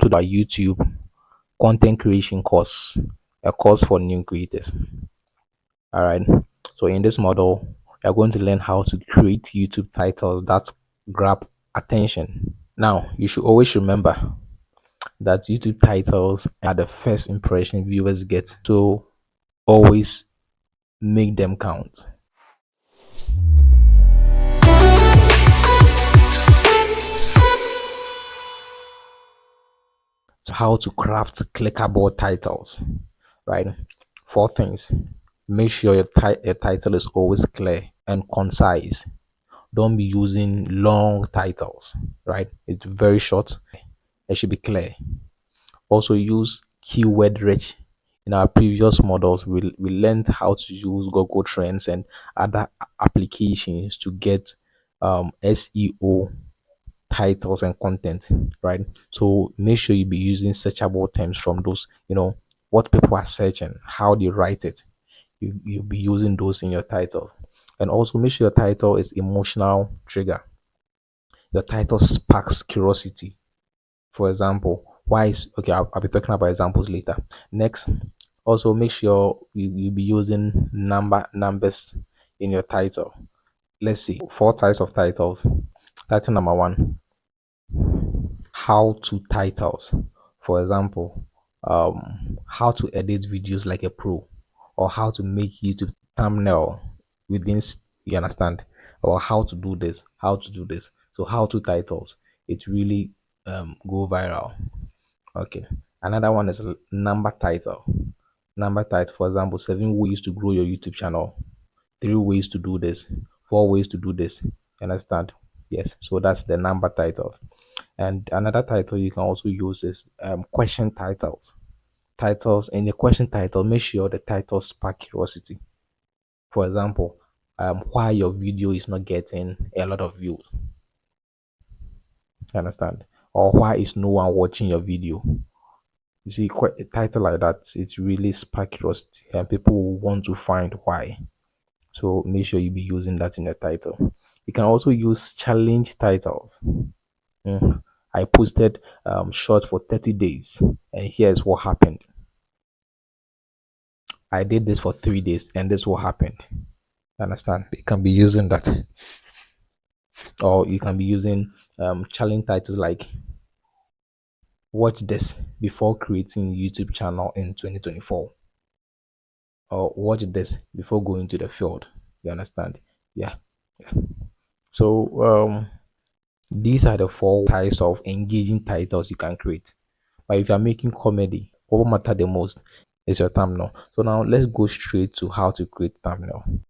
to our YouTube content creation course, a course for new creators. All right. So in this model, you're going to learn how to create YouTube titles that grab attention. Now, you should always remember that YouTube titles are the first impression viewers get. So always make them count. So how to craft clickable titles, right? Four things. Make sure your title is always clear and concise. Don't be using long titles, right? It's very short. It should be clear. Also use keyword rich. In our previous models, we learned how to use Google Trends and other applications to get SEO titles and content, right? So make sure you be using searchable terms from those, what people are searching, how they write it. You'll be using those in your title. And also make sure your title is emotional trigger. Your title sparks curiosity. For example, why is okay, I'll be talking about examples later. Next, also make sure you be using numbers in your title. Let's see, four types of titles. Title number one, how to titles. For example, how to edit videos like a pro, or how to make YouTube thumbnail within you understand, or how to do this, how to do this. So how to titles, it really go viral. Okay. Another one is number title. Number title, for example, 7 ways to grow your YouTube channel, 3 ways to do this, 4 ways to do this. You understand? Yes. So that's the number titles. And another title you can also use is question titles. Titles in the question title, make sure the title spark curiosity. For example, why your video is not getting a lot of views. You understand? Or why is no one watching your video? You see, quite a title like that, it really spark curiosity and people will want to find why. So make sure you be using that in your title. You can also use challenge titles. I posted short for 30 days and here's what happened. I did this for 3 days and this what happened. Understand? You can be using that. Or you can be using challenge titles like watch this before creating YouTube channel in 2024. Or watch this before going to the field. You understand? Yeah. So these are the four types of engaging titles you can create. But if you're making comedy, what matter the most is your thumbnail. So now let's go straight to how to create thumbnail.